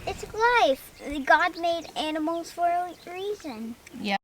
It's life. God made animals for a reason. Yeah.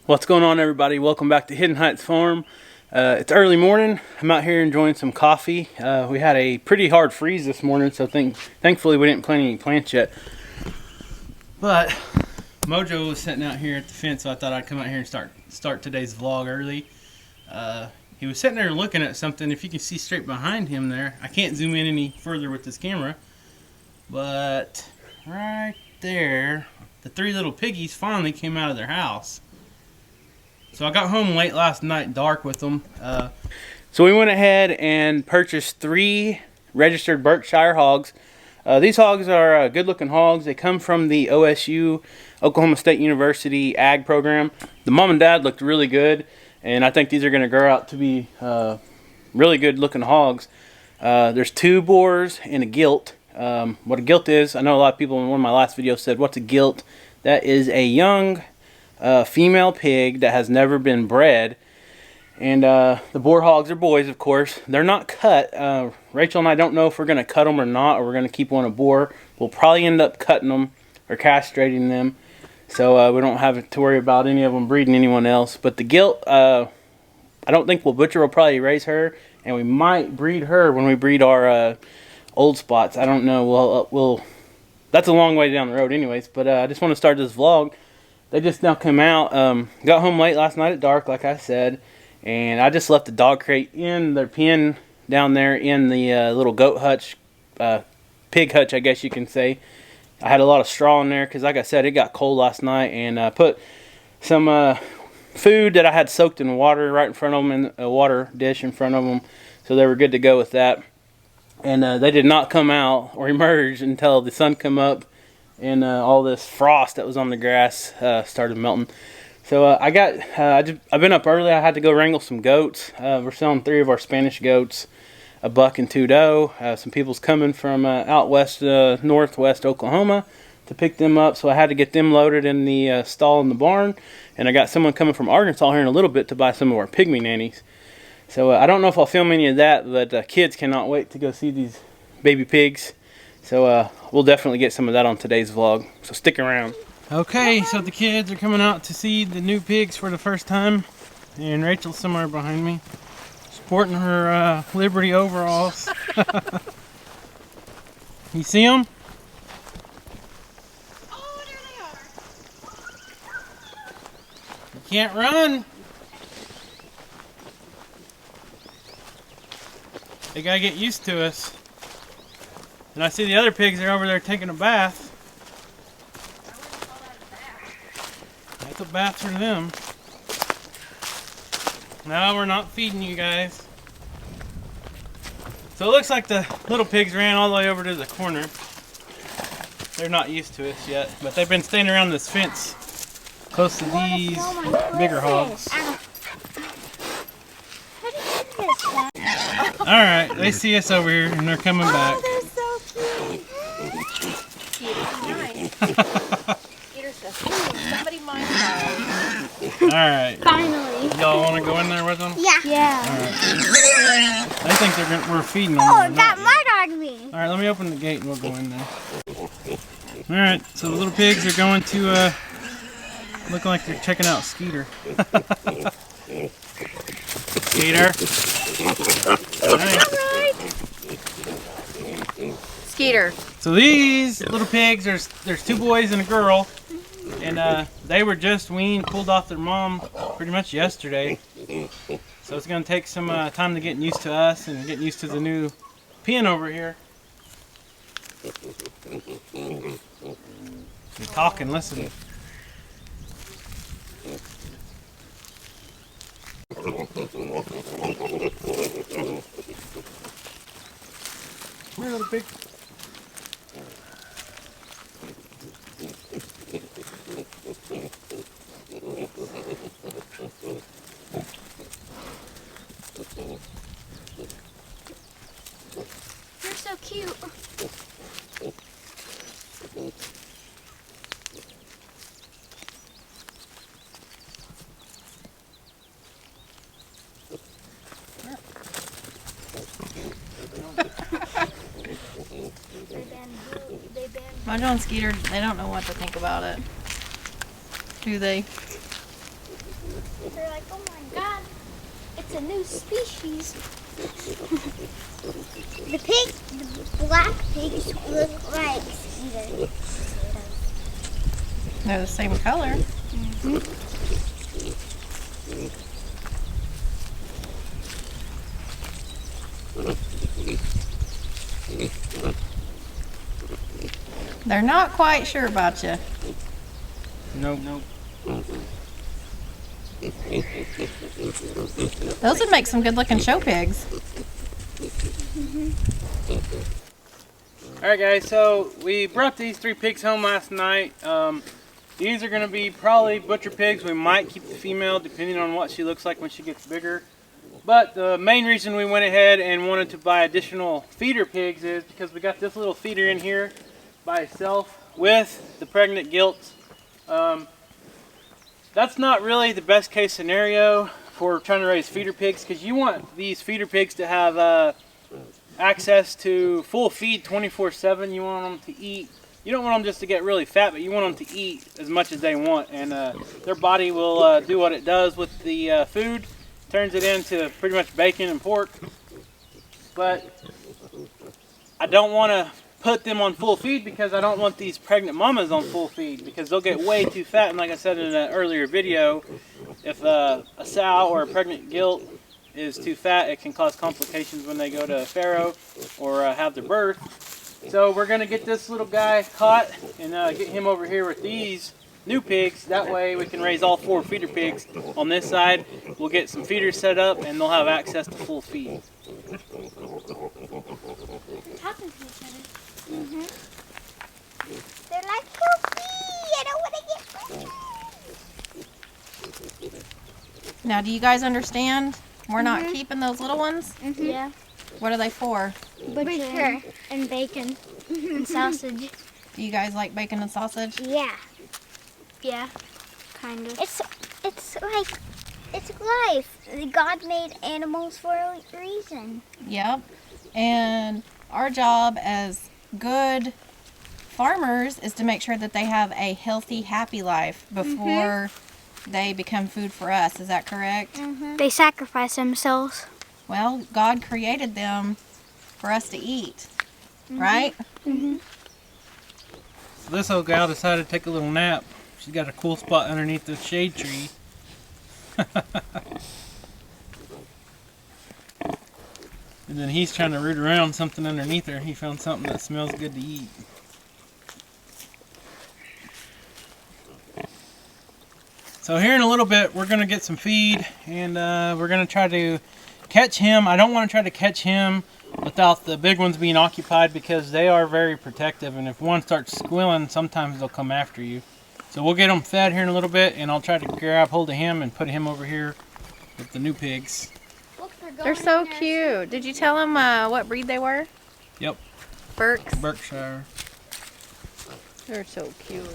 What's going on, everybody? Welcome back to Hidden Heights Farm. It's early morning. I'm out here enjoying some coffee. We had a pretty hard freeze this morning, so thankfully we didn't plant any plants yet. But Mojo was sitting out here at the fence, so I thought I'd come out here and start today's vlog early. He was sitting there looking at something. If you can see straight behind him there, I can't zoom in any further with this camera, but right there, the three little piggies finally came out of their house. So I got home late last night, dark with them. So we went ahead and purchased 3 registered Berkshire hogs. These hogs are good-looking hogs. They come from the OSU, Oklahoma State University Ag program. The mom and dad looked really good, and I think these are going to grow out to be really good-looking hogs. There's 2 boars and a gilt. What a gilt is, I know a lot of people in one of my last videos said, what's a gilt? That is a young female pig that has never been bred. And the boar hogs are boys, of course. They're not cut. Rachel and I don't know if we're going to cut them or not, or we're going to keep one a boar. We'll probably end up cutting them or castrating them, so we don't have to worry about any of them breeding anyone else. But the gilt, I don't think Butcher will probably raise her, and we might breed her when we breed our old spots. I don't know. We'll that's a long way down the road anyways, but I just want to start this vlog. They just now come out. Got home late last night at dark, like I said, and I just left the dog crate in their pen down there in the little goat hutch, pig hutch, I guess you can say. I had a lot of straw in there because, like I said, it got cold last night, and I put some food that I had soaked in water right in front of them, in a water dish in front of them, so they were good to go with that. And they did not come out or emerge until the sun come up and all this frost that was on the grass started melting. So I've been up early. I had to go wrangle some goats. We're selling 3 of our Spanish goats, a buck and 2 doe. Some people's coming from out west, northwest Oklahoma to pick them up, so I had to get them loaded in the stall in the barn. And I got someone coming from Arkansas here in a little bit to buy some of our pygmy nannies. So I don't know if I'll film any of that, but kids cannot wait to go see these baby pigs. So we'll definitely get some of that on today's vlog, so stick around. Okay, so the kids are coming out to see the new pigs for the first time, and Rachel's somewhere behind me, sporting her Liberty overalls. You see them? Oh, there they are. Can't run. They gotta get used to us. And I see the other pigs are over there taking a bath. That's a bath for them. No, we're not feeding you guys. So it looks like the little pigs ran all the way over to the corner. They're not used to us yet, but they've been staying around this fence close to these bigger hogs. Alright, they see us over here and they're coming back. They're so cute. Somebody mind that. Alright. Finally. Y'all want to go in there with them? Yeah. Yeah. Alright. They think we're feeding them. Oh, it got mud on me. Alright, let me open the gate and we'll go in there. Alright, so the little pigs are going to, looking like they're checking out Skeeter. Skeeter. Alright. Skeeter. So these little pigs, there's two boys and a girl. And they were just weaned, pulled off their mom pretty much yesterday. So it's going to take some time to get used to us and getting used to the new pen over here. You talk and listen. Come here, little pig. You're so cute. Mojo and Skeeter, they don't know what to think about it. Do they? They're like, oh my god, it's a new species. The black pigs look like Skeeter. They're the same color. They're not quite sure about you. Nope. Those would make some good looking show pigs. Alright guys, so we brought these three pigs home last night. These are going to be probably butcher pigs. We might keep the female depending on what she looks like when she gets bigger. But the main reason we went ahead and wanted to buy additional feeder pigs is because we got this little feeder in here by itself with the pregnant gilts. That's not really the best case scenario for trying to raise feeder pigs, because you want these feeder pigs to have access to full feed 24/7. You want them to eat. You don't want them just to get really fat, but you want them to eat as much as they want, and their body will do what it does with the food. Turns it into pretty much bacon and pork. But I don't want to put them on full feed because I don't want these pregnant mamas on full feed, because they'll get way too fat. And like I said in an earlier video, if a sow or a pregnant gilt is too fat, it can cause complications when they go to farrow or have their birth. So we're going to get this little guy caught and get him over here with these new pigs. That way we can raise all four feeder pigs on this side. We'll get some feeders set up and they'll have access to full feed. Talking to each other. They're like, help me! I don't want to get pregnant. Now, do you guys understand? We're not keeping those little ones? Yeah. What are they for? Butcher and bacon and sausage. Do you guys like bacon and sausage? Yeah. Yeah. Kind of. It's like, it's life. God made animals for a reason. Yep. And our job as good farmers is to make sure that they have a healthy, happy life before they become food for us. Is that correct? They sacrifice themselves. Well, God created them for us to eat, right? So this old gal decided to take a little nap. She's got a cool spot underneath the shade tree. And then he's trying to root around something underneath her. He found something that smells good to eat. So here in a little bit, we're going to get some feed, and we're going to try to catch him. I don't want to try to catch him without the big ones being occupied because they are very protective, and if one starts squealing, sometimes they'll come after you. So we'll get them fed here in a little bit, and I'll try to grab hold of him and put him over here with the new pigs. They're so cute. Did you tell them what breed they were? Yep. Berkshire. They're so cute.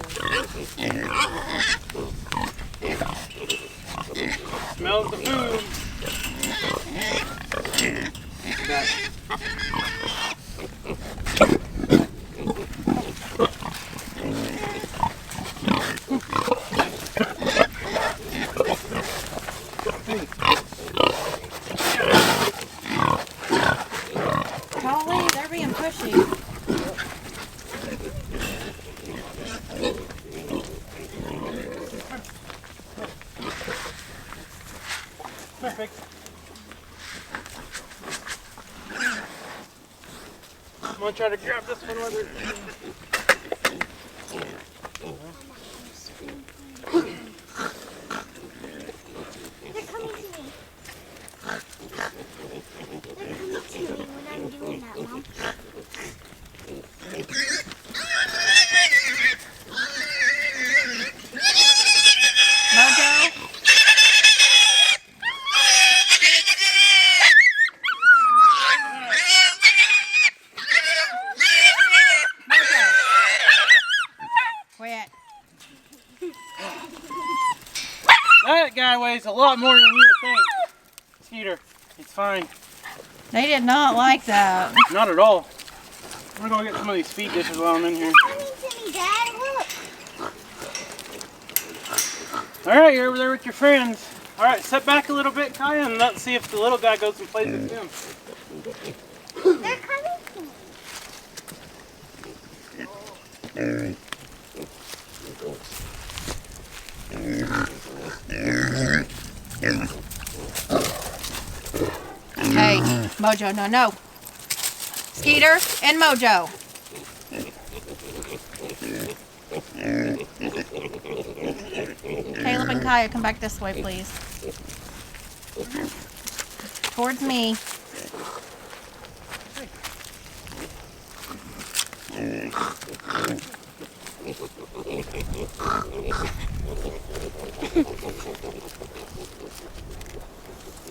Smells the food. Golly, they're being pushy. Perfect. I'm gonna try to grab this one with her. They're coming to me. They're coming to me when I'm doing that, Mom. Mojo? Quit. That guy weighs a lot more than you would think. Skeeter, he's fine. They did not like that. Not at all. I'm gonna go get some of these feed dishes while I'm in here. Coming to me, Dad. Look. Alright, you're over there with your friends. Alright, step back a little bit, Kaya, and let's see if the little guy goes and plays with them. They're coming to me. Hey, Mojo, no. Skeeter and Mojo. Caleb and Kaya, come back this way, please. Towards me.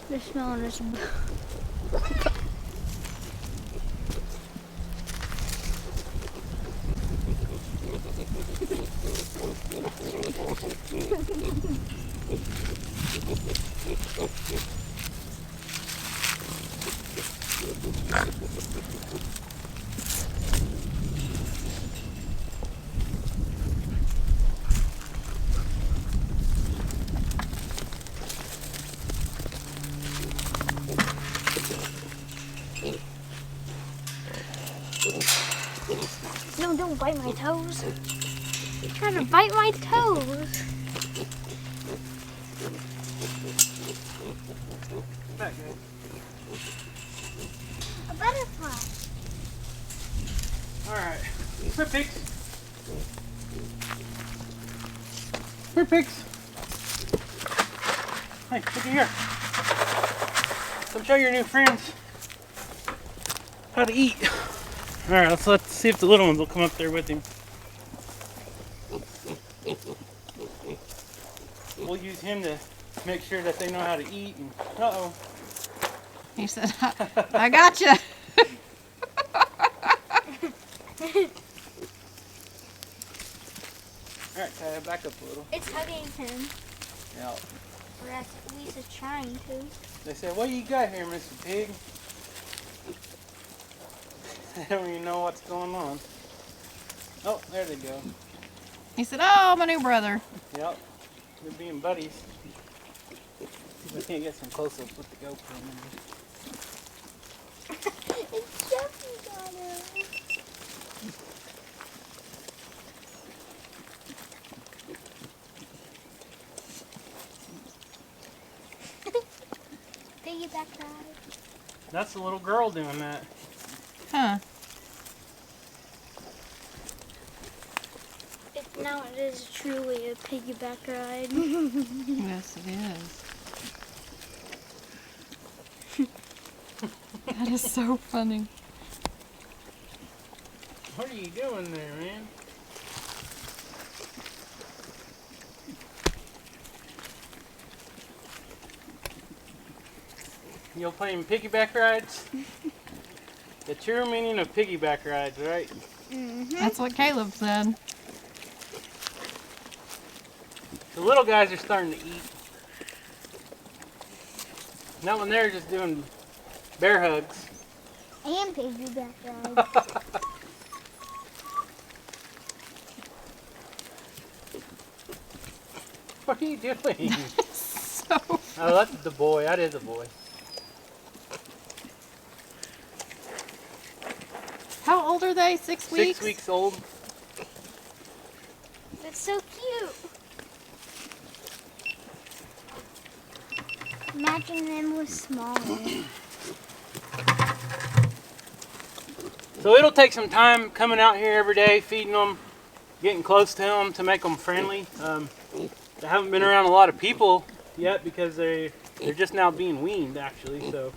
They're smelling us. No, don't bite my toes. You're trying to bite my toes. Back, guys. A butterfly. Alright. Here, pigs. Here, pigs. Hey, look here. Come show your new friends how to eat. Alright, let's see if the little ones will come up there with him. We'll use him to make sure that they know how to eat. And, uh-oh. He said, I got you. Alright, Kaya, back up a little. It's hugging him. Yeah. Or at least it's trying to. They said, what do you got here, Mr. Pig? They don't even know what's going on. Oh, there they go. He said, oh, my new brother. Yep. They're being buddies. See if I can't get some close-ups with the GoPro. It's jumping on him. piggyback ride. That's the little girl doing that. Huh. Now it is truly a piggyback ride. Yes, it is. That is so funny. What are you doing there, man? You're playing piggyback rides? The true meaning of piggyback rides, right? That's what Caleb said. The little guys are starting to eat. That one there is just doing bear hugs. And piggyback ride. What are you doing? So Oh, that's the boy. That is a boy. how old are they? 6 weeks? 6 weeks old. That's so cute. Imagine them was smaller. So it'll take some time coming out here every day, feeding them, getting close to them to make them friendly. They haven't been around a lot of people yet because they're just now being weaned, actually. So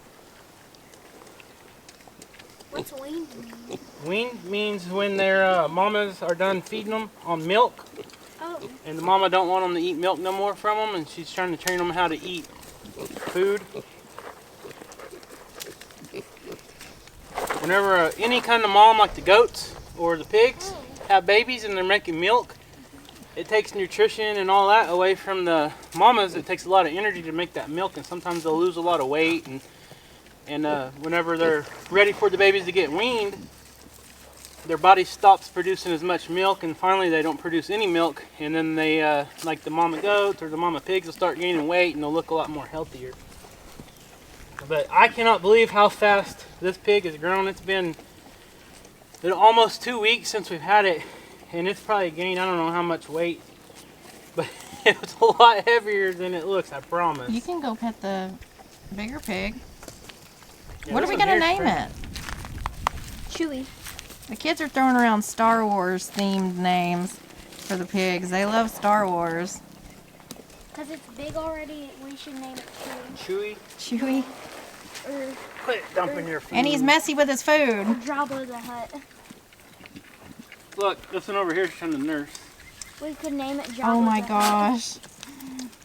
What's weaned mean? weaned means when their mamas are done feeding them on milk, Oh. and the mama don't want them to eat milk no more from them, and she's trying to train them how to eat food. Whenever any kind of mom, like the goats or the pigs, have babies and they're making milk, it takes nutrition and all that away from the mamas. It takes a lot of energy to make that milk, and sometimes they'll lose a lot of weight. And whenever they're ready for the babies to get weaned, their body stops producing as much milk, and finally they don't produce any milk. And then they, like the mama goats or the mama pigs, will start gaining weight and they'll look a lot more healthier. But I cannot believe how fast this pig has grown. It's been almost 2 weeks since we've had it, and it's probably gained, I don't know how much weight, but it's a lot heavier than it looks, I promise. You can go pet the bigger pig. Yeah, What are this we one going to here's name pretty. it? Chewy. The kids are throwing around Star Wars themed names for the pigs. They love Star Wars. Because it's big already, we should name it Chewy. Chewy? Chewy. Or Quit dumping your food. And he's messy with his food. Jabba the Hutt. Look, this one over here is trying to nurse. We could name it Jabba Oh my the Hutt. gosh.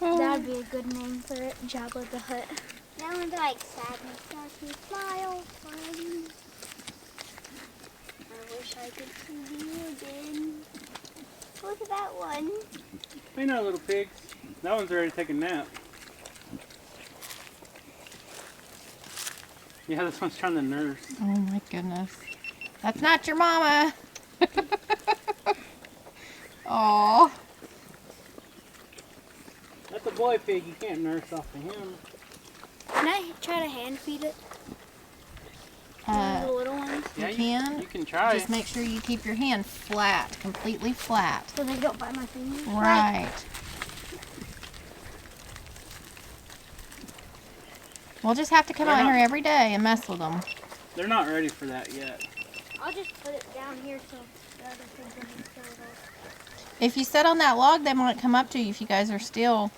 That'd be a good name for it, Jabba the Hutt. That one's like sadness, makes me smile. Fun. I wish I could see you again. Look at that one. Hey now, little pigs. That one's ready to take a nap. Yeah, this one's trying to nurse. Oh my goodness. That's not your mama. Aw. That's a boy pig. You can't nurse off of him. Can I try to hand feed it? One of the little ones? You can. You can try. Just make sure you keep your hand flat, completely flat. So they don't bite my fingers? Right. We'll just have to come out here every day and mess with them. They're not ready for that yet. I'll just put it down here so the other thing doesn't kill it off. If you sit on that log, they might come up to you if you guys are still.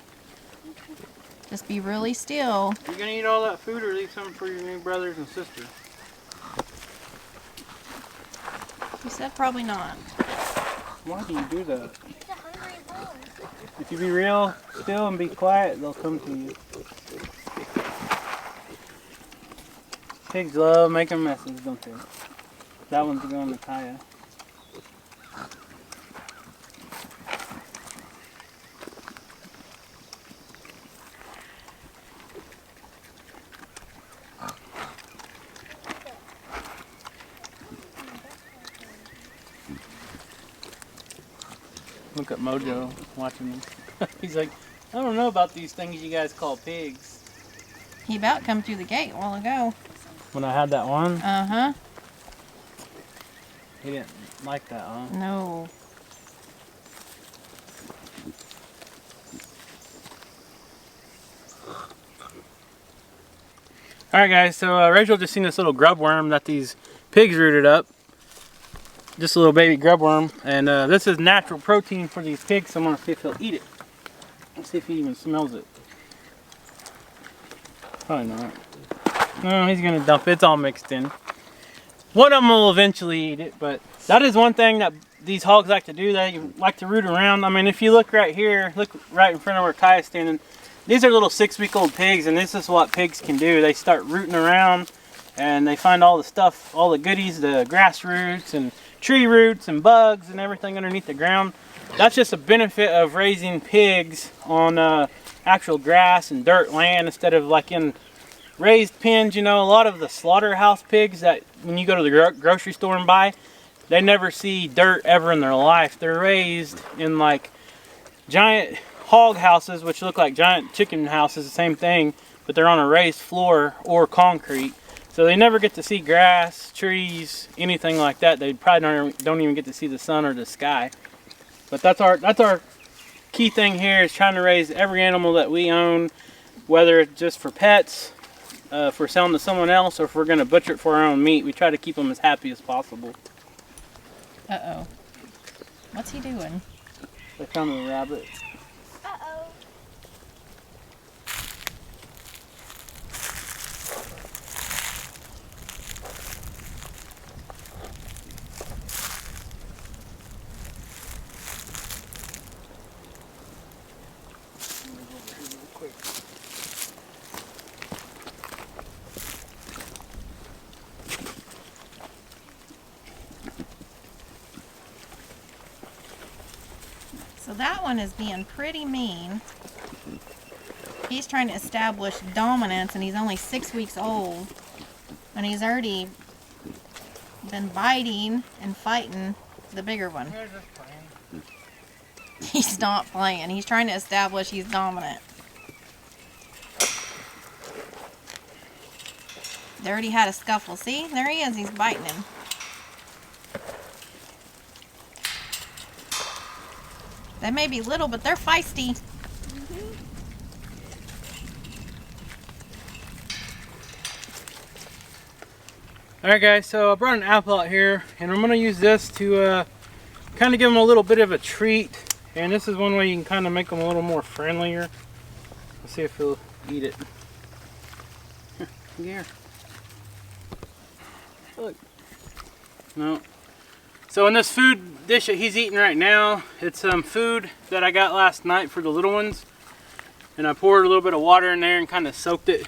Just be really still. You gonna eat all that food or leave some for your new brothers and sisters? You said probably not. Why do you do that? It's a hungry wolf. If you be real still and be quiet, they'll come to you. Pigs love making messes, don't they? That one's going to Kaya. Look at Mojo watching them. He's like, I don't know about these things you guys call pigs. He about come through the gate a while ago. When I had that one, Uh-huh. he didn't like that, huh? No. Alright guys, so Rachel just seen this little grub worm that these pigs rooted up. Just a little baby grub worm. And this is natural protein for these pigs, so I'm going to see if he'll eat it. Let's see if he even smells it. Probably not. No, he's going to dump it. It's all mixed in. One of them will eventually eat it, but that is one thing that these hogs like to do. They like to root around. I mean, if you look right here, look right in front of where Kai is standing. These are little 6-week-old pigs, and this is what pigs can do. They start rooting around, and they find all the stuff, all the goodies, the grass roots and tree roots and bugs and everything underneath the ground. That's just a benefit of raising pigs on actual grass and dirt land instead of like in raised pens. You know, a lot of the slaughterhouse pigs that when you go to the grocery store and buy, they never see dirt ever in their life. They're raised in like giant hog houses, which look like giant chicken houses, the same thing, but they're on a raised floor or concrete. So they never get to see grass, trees, anything like that. They probably don't even get to see the sun or the sky. But that's our key thing here, is trying to raise every animal that we own, whether it's just for pets, if we're selling to someone else, or if we're going to butcher it for our own meat. We try to keep them as happy as possible. Uh-oh. What's he doing? They found a rabbit. Uh-oh. So that one is being pretty mean. He's trying to establish dominance, and he's only 6 weeks old. And he's already been biting and fighting the bigger one. He's not playing. He's trying to establish he's dominant. They already had a scuffle. See? There he is. He's biting him. They may be little, but they're feisty. Alright guys, so I brought an apple out here, and I'm going to use this to kind of give them a little bit of a treat. And this is one way you can kind of make them a little more friendlier. Let's see if he'll eat it. Here. Look. No. So in this food dish that he's eating right now, it's some food that I got last night for the little ones. And I poured a little bit of water in there and kind of soaked it.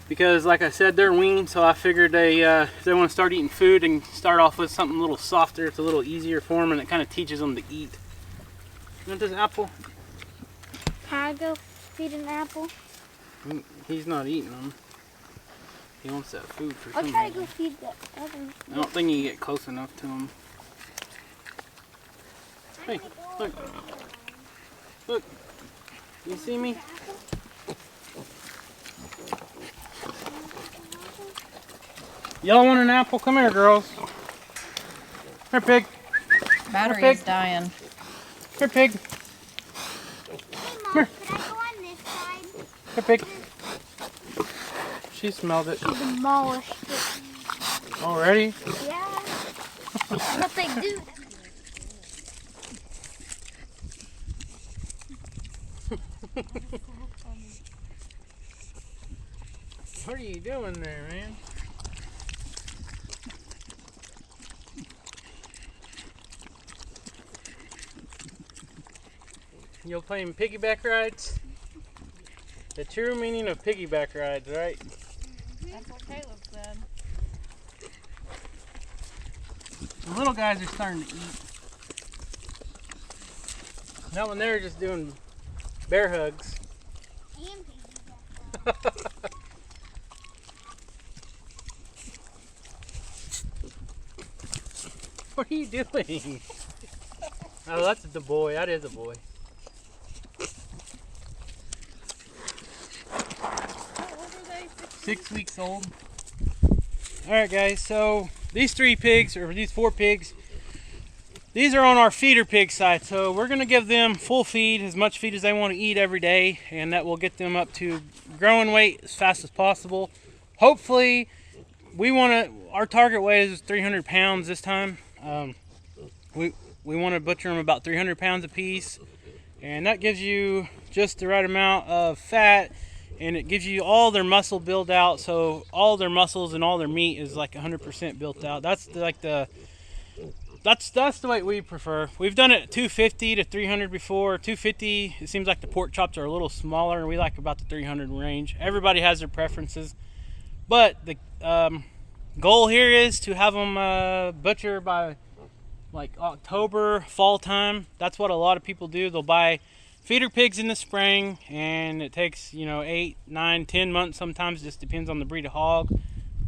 Because like I said, they're weaned, so I figured if they want to start eating food and start off with something a little softer, it's a little easier for them, and it kind of teaches them to eat. You want this apple? Can I go feed an apple? He's not eating them. He wants that food for some I'll try reason. to go feed the other. I don't think you can get close enough to him. Hey, look. Look. You see me? Y'all want an apple? Come here, girls. Here, pig. Battery Here, is dying. Here, pig. Hey, Mom, Here. can I go on this side? Here, pig. She smelled it. Demolished it. Already? Yeah. What they do. What are you doing there, man? You're playing piggyback rides? The true meaning of piggyback rides, right? That's what Caleb said. The little guys are starting to eat. Not when they're just doing bear hugs. What are you doing? Oh, that's the boy. That is a boy. How old are they? 6 weeks old. Alright guys, so these 3 pigs, or these 4 pigs, these are on our feeder pig side. So we're going to give them full feed, as much feed as they want to eat every day, and that will get them up to growing weight as fast as possible. hopefully, our target weight is 300 pounds this time. We want to butcher them about 300 pounds a piece, and that gives you just the right amount of fat, and it gives you all their muscle built out, so all their muscles and all their meat is like 100% built out. That's the weight we prefer. We've done it 250 to 300 before. 250, it seems like the pork chops are a little smaller, and we like about the 300 range. Everybody has their preferences, but the goal here is to have them butcher by like October, fall time. That's what a lot of people do. They'll buy feeder pigs in the spring, and it takes 8, 9, 10 months sometimes. It just depends on the breed of hog,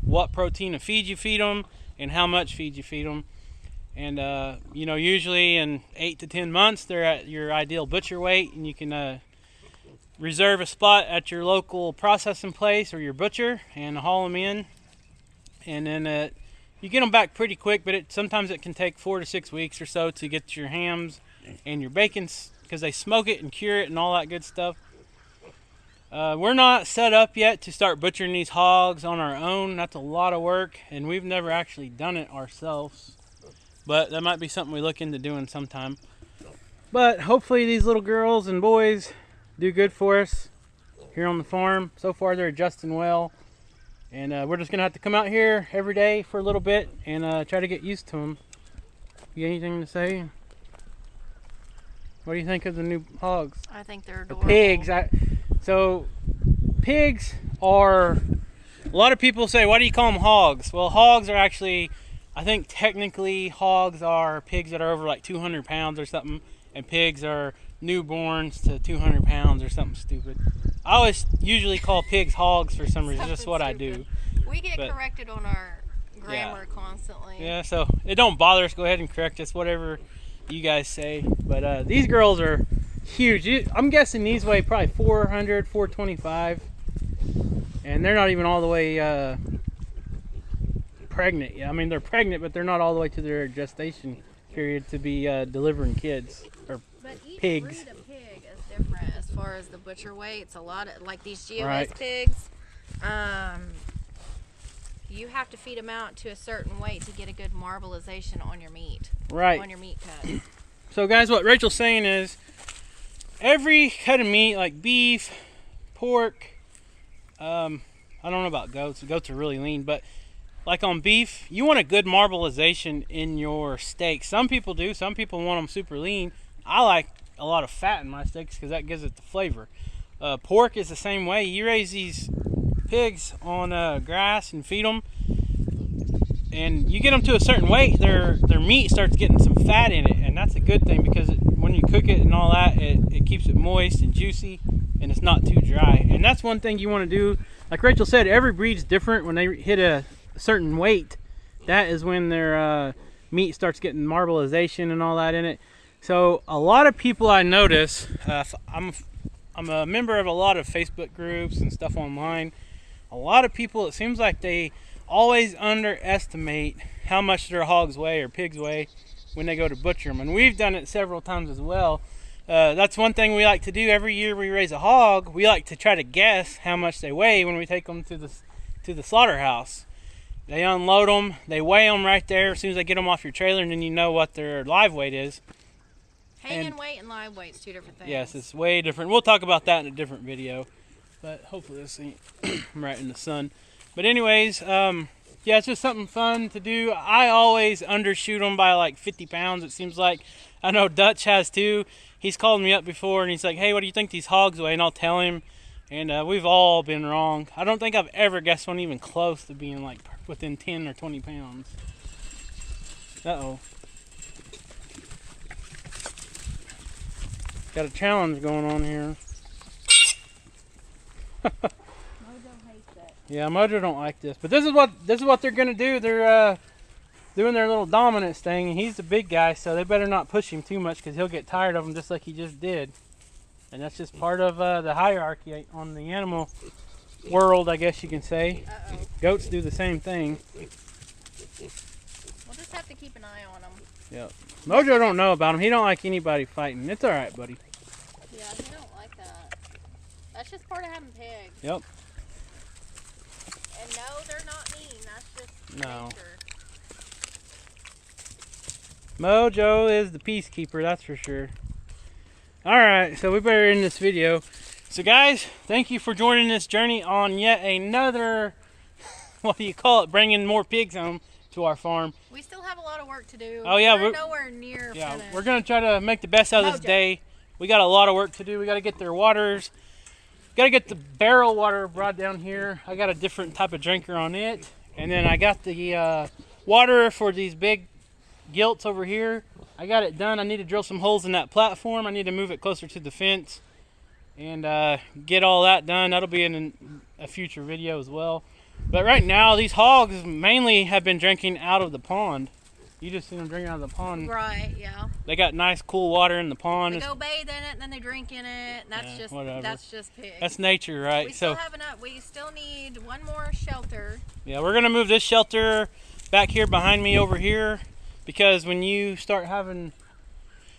what protein of feed you feed them, and how much feed you feed them. And usually in 8 to 10 months they're at your ideal butcher weight, and you can reserve a spot at your local processing place or your butcher and haul them in, and then you get them back pretty quick, but sometimes it can take 4 to 6 weeks or so to get your hams and your bacons, because they smoke it and cure it and all that good stuff. We're not set up yet to start butchering these hogs on our own. That's a lot of work, and we've never actually done it ourselves, but that might be something we look into doing sometime. But hopefully these little girls and boys do good for us here on the farm. So far they're adjusting well, and we're just gonna have to come out here every day for a little bit and try to get used to them. You got anything to say? What do you think of the new hogs? I think they're The adorable. pigs. So pigs are, a lot of people say, why do you call them hogs? Well, hogs are actually, I think technically hogs are pigs that are over like 200 pounds or something, and pigs are newborns to 200 pounds or something stupid. I always usually call pigs hogs for some reason. It's just what I do. We get corrected on our grammar constantly. Yeah, so it don't bother us. Go ahead and correct us, whatever you guys say. But these girls are huge. I'm guessing these weigh probably 400, 425, and they're not even all the way pregnant. Yeah, I mean they're pregnant, but they're not all the way to their gestation period to be delivering kids or pigs. Breed of pig is different as far as the butcher weight. It's a lot of, like these GOS Right. pigs, you have to feed them out to a certain weight to get a good marbleization on your meat. Right. On your meat cut. So guys, what Rachel's saying is every cut of meat, like beef, pork, I don't know about goats. Goats are really lean, but like on beef, you want a good marbleization in your steaks. Some people do. Some people want them super lean. I like a lot of fat in my steaks because that gives it the flavor. Pork is the same way. You raise these pigs on grass and feed them, and you get them to a certain weight, their meat starts getting some fat in it, and that's a good thing because when you cook it and all that, it keeps it moist and juicy, and it's not too dry. And that's one thing you want to do. Like Rachel said, every breed's different. When they hit a certain weight, that is when their meat starts getting marbleization and all that in it. So a lot of people I notice, I'm a member of a lot of Facebook groups and stuff online. A lot of people, it seems like they always underestimate how much their hogs weigh or pigs weigh when they go to butcher them, and we've done it several times as well. That's one thing we like to do every year we raise a hog. We like to try to guess how much they weigh when we take them to the slaughterhouse. They unload them, they weigh them right there as soon as they get them off your trailer, and then you know what their live weight is. Hanging weight and live weight's two different things. Yes, it's way different. We'll talk about that in a different video, but hopefully this ain't right in the sun. But anyways, yeah, it's just something fun to do. I always undershoot them by like 50 pounds, it seems like. I know Dutch has too. He's called me up before and he's like, hey, what do you think these hogs weigh? And I'll tell him, and we've all been wrong. I don't think I've ever guessed one even close to being like within 10 or 20 pounds. Uh-oh. Got a challenge going on here. Mojo hates it. Yeah, Mojo don't like this, but this is what they're gonna do. They're doing their little dominance thing, and he's the big guy, so they better not push him too much because he'll get tired of them just like he just did. And that's just part of the hierarchy on the animal world, I guess you can say. Uh-oh. Goats do the same thing. We'll just have to keep an eye on them. Yep. Mojo don't know about him. He don't like anybody fighting. It's all right, buddy. Yeah, he don't like that. That's just part of having pigs. Yep. And no, they're not mean. That's just No. nature. Mojo is the peacekeeper, that's for sure. Alright, so we better end this video. So guys, thank you for joining this journey on yet another, what do you call it, bringing more pigs home to our farm. We still have a lot of work to do. Oh yeah, we're nowhere near finished. We're going to try to make the best out of this day. We got a lot of work to do. We got to get their waters. Got to get the barrel water brought down here. I got a different type of drinker on it. And then I got the water for these big gilts over here. I got it done. I need to drill some holes in that platform. I need to move it closer to the fence and get all that done. That'll be in a future video as well. But right now, these hogs mainly have been drinking out of the pond. You just seen them drinking out of the pond. Right, yeah. They got nice, cool water in the pond. They go bathe in it, and then they drink in it. And that's just pigs. That's nature, right? We still have enough. We still need one more shelter. Yeah, we're gonna move this shelter back here behind me over here, because when you start having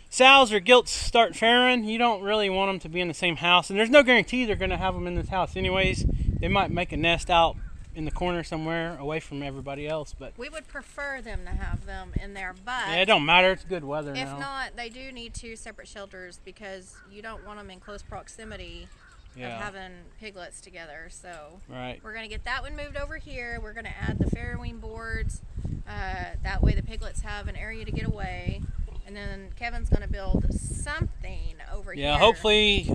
sows or gilts start farrowing, you don't really want them to be in the same house. And there's no guarantee they're gonna have them in this house anyways. They might make a nest out in the corner somewhere away from everybody else, but we would prefer them to have them in there, but yeah, it don't matter. It's good weather now. If not, they do need 2 separate shelters because you don't want them in close proximity of having piglets together. So we're gonna get that one moved over here. We're gonna add the farrowing boards. That way the piglets have an area to get away. And then Kevin's gonna build something over here. Yeah, hopefully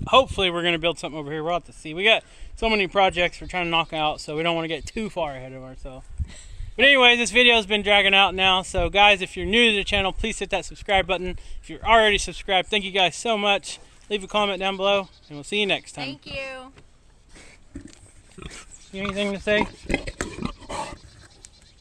we're gonna build something over here. We'll have to see. We got so many projects we're trying to knock out, so we don't want to get too far ahead of ourselves. But anyway, this video has been dragging out now. So guys, if you're new to the channel, please hit that subscribe button. If you're already subscribed, thank you guys so much. Leave a comment down below, and we'll see you next time. Thank you. Anything to say?